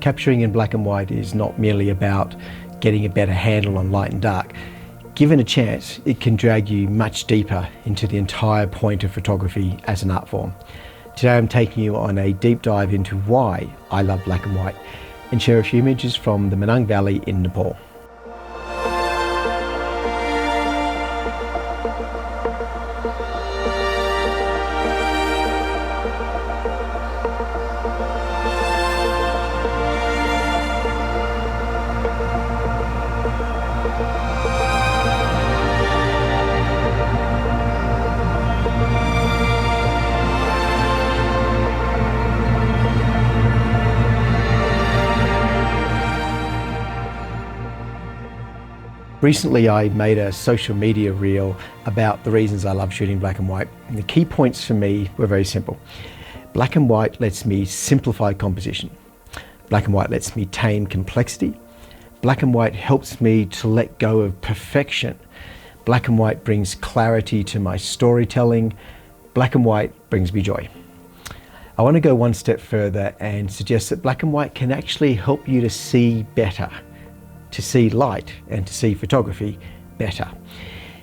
Capturing in black and white is not merely about getting a better handle on light and dark. Given a chance, it can drag you much deeper into the entire point of photography as an art form. Today I'm taking you on a deep dive into why I love black and white and share a few images from the Manang Valley in Nepal. Recently I made a social media reel about the reasons I love shooting black and white, and the key points for me were very simple. Black and white lets me simplify composition. Black and white lets me tame complexity. Black and white helps me to let go of perfection. Black and white brings clarity to my storytelling. Black and white brings me joy. I want to go one step further and suggest that black and white can actually help you to see better, to see light and to see photography better.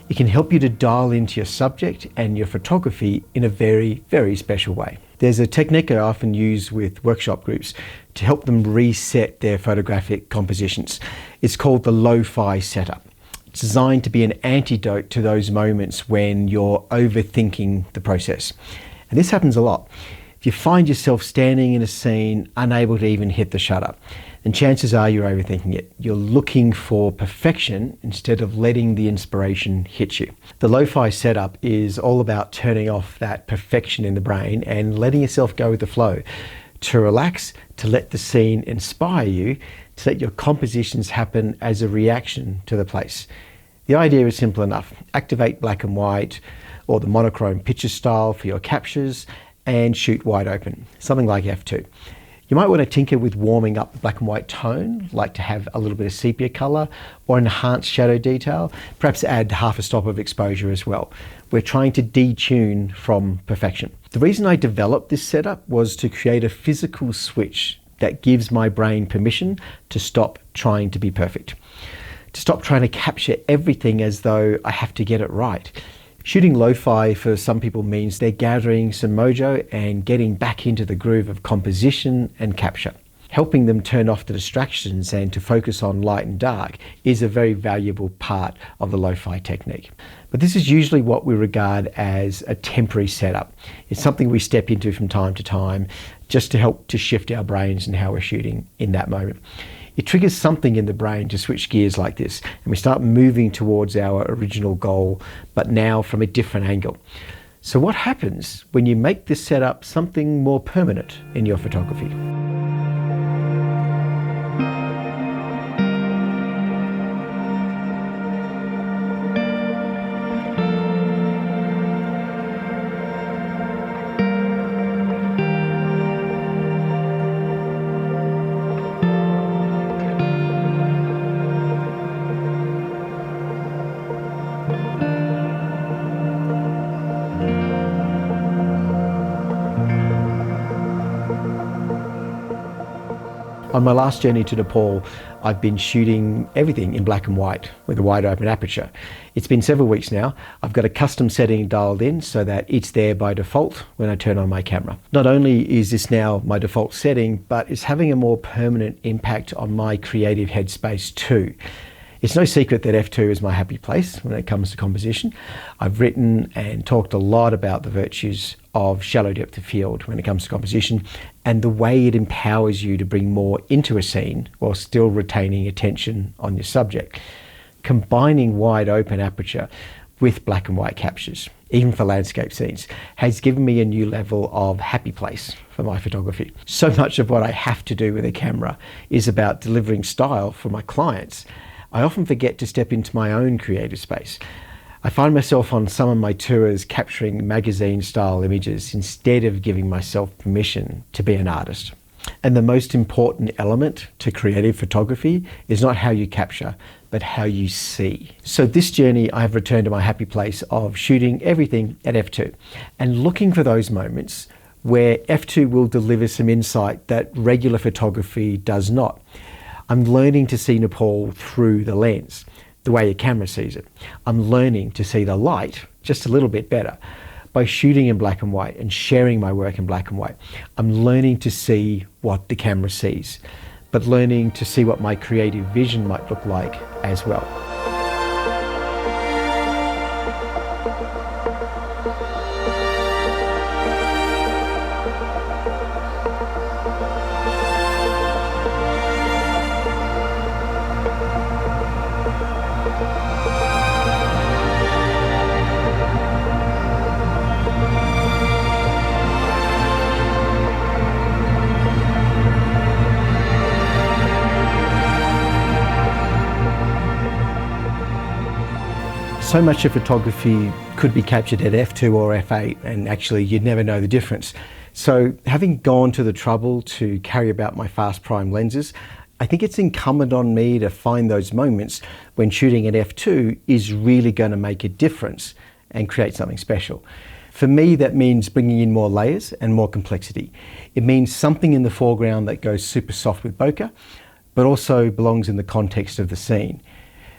It can help you to dial into your subject and your photography in a very, very special way. There's a technique I often use with workshop groups to help them reset their photographic compositions. It's called the lo-fi setup. It's designed to be an antidote to those moments when you're overthinking the process. And this happens a lot. If you find yourself standing in a scene, unable to even hit the shutter, then chances are you're overthinking it. You're looking for perfection instead of letting the inspiration hit you. The lo-fi setup is all about turning off that perfection in the brain and letting yourself go with the flow, to relax, to let the scene inspire you, to let your compositions happen as a reaction to the place. The idea is simple enough. Activate black and white or the monochrome picture style for your captures and shoot wide open, something like f2. You might want to tinker with warming up the black and white tone, like to have a little bit of sepia color or enhance shadow detail, perhaps add half a stop of exposure as well. We're trying to detune from perfection. The reason I developed this setup was to create a physical switch that gives my brain permission to stop trying to be perfect, to stop trying to capture everything as though I have to get it right. Shooting lo-fi for some people means they're gathering some mojo and getting back into the groove of composition and capture. Helping them turn off the distractions and to focus on light and dark is a very valuable part of the lo-fi technique. But this is usually what we regard as a temporary setup. It's something we step into from time to time just to help to shift our brains and how we're shooting in that moment. It triggers something in the brain to switch gears like this, and we start moving towards our original goal, but now from a different angle. So what happens when you make this setup something more permanent in your photography? On my last journey to Nepal, I've been shooting everything in black and white with a wide open aperture. It's been several weeks now. I've got a custom setting dialed in so that it's there by default when I turn on my camera. Not only is this now my default setting, but it's having a more permanent impact on my creative headspace too. It's no secret that f2 is my happy place when it comes to composition. I've written and talked a lot about the virtues of shallow depth of field when it comes to composition and the way it empowers you to bring more into a scene while still retaining attention on your subject. Combining wide open aperture with black and white captures, even for landscape scenes, has given me a new level of happy place for my photography. So much of what I have to do with a camera is about delivering style for my clients. I often forget to step into my own creative space. I find myself on some of my tours capturing magazine-style images instead of giving myself permission to be an artist. And the most important element to creative photography is not how you capture, but how you see. So this journey, I have returned to my happy place of shooting everything at f2 and looking for those moments where f2 will deliver some insight that regular photography does not. I'm learning to see Nepal through the lens, the way a camera sees it. I'm learning to see the light just a little bit better. By shooting in black and white and sharing my work in black and white, I'm learning to see what the camera sees, but learning to see what my creative vision might look like as well. So much of photography could be captured at f2 or f8, and actually you'd never know the difference. So having gone to the trouble to carry about my fast prime lenses, I think it's incumbent on me to find those moments when shooting at f2 is really going to make a difference and create something special. For me, that means bringing in more layers and more complexity. It means something in the foreground that goes super soft with bokeh, but also belongs in the context of the scene.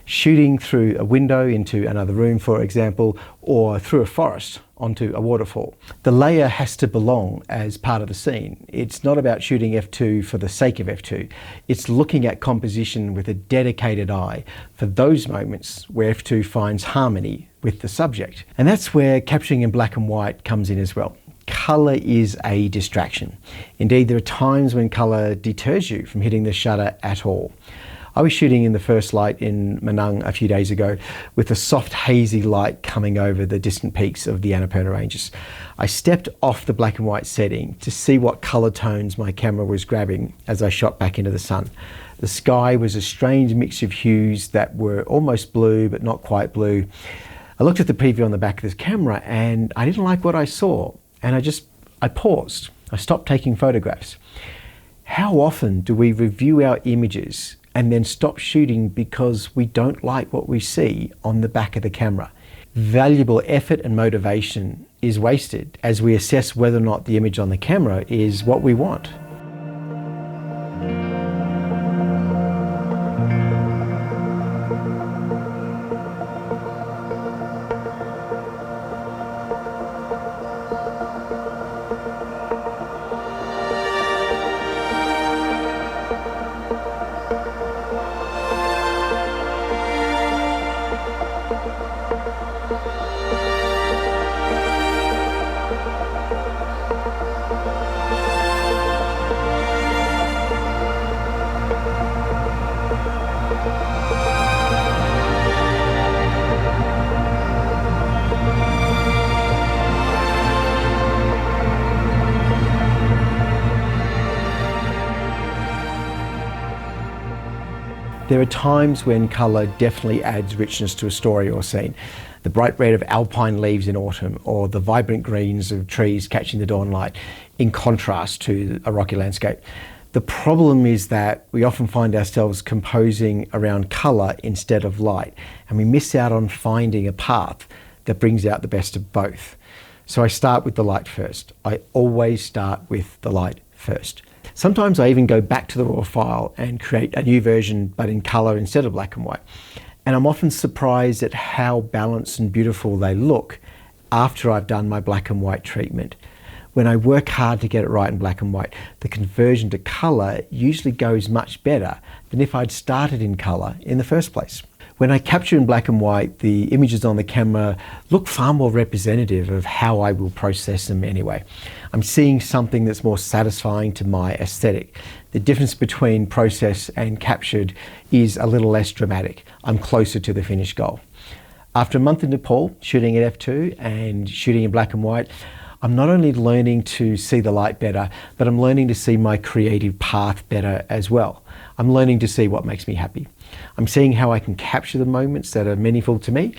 Shooting through a window into another room, for example, or through a forest onto a waterfall. The layer has to belong as part of the scene. It's not about shooting f2 for the sake of f2. It's looking at composition with a dedicated eye for those moments where f2 finds harmony with the subject. And that's where capturing in black and white comes in as well. Colour is a distraction. Indeed, there are times when colour deters you from hitting the shutter at all. I was shooting in the first light in Manang a few days ago with a soft hazy light coming over the distant peaks of the Annapurna ranges. I stepped off the black and white setting to see what colour tones my camera was grabbing as I shot back into the sun. The sky was a strange mix of hues that were almost blue but not quite blue. I looked at the preview on the back of this camera and I didn't like what I saw, and I paused. I stopped taking photographs. How often do we review our images and then stop shooting because we don't like what we see on the back of the camera? Valuable effort and motivation is wasted as we assess whether or not the image on the camera is what we want. There are times when colour definitely adds richness to a story or scene. The bright red of alpine leaves in autumn, or the vibrant greens of trees catching the dawn light, in contrast to a rocky landscape. The problem is that we often find ourselves composing around colour instead of light, and we miss out on finding a path that brings out the best of both. So I start with the light first. I always start with the light first. Sometimes I even go back to the raw file and create a new version, but in colour instead of black and white. And I'm often surprised at how balanced and beautiful they look after I've done my black and white treatment. When I work hard to get it right in black and white, the conversion to colour usually goes much better than if I'd started in colour in the first place. When I capture in black and white, the images on the camera look far more representative of how I will process them anyway. I'm seeing something that's more satisfying to my aesthetic. The difference between process and captured is a little less dramatic. I'm closer to the finished goal. After a month in Nepal, shooting at f2 and shooting in black and white, I'm not only learning to see the light better, but I'm learning to see my creative path better as well. I'm learning to see what makes me happy. I'm seeing how I can capture the moments that are meaningful to me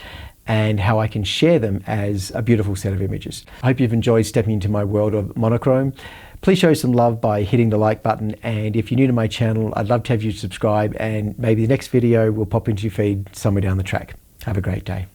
and how I can share them as a beautiful set of images. I hope you've enjoyed stepping into my world of monochrome. Please show some love by hitting the like button, and if you're new to my channel, I'd love to have you subscribe, and maybe the next video will pop into your feed somewhere down the track. Have a great day.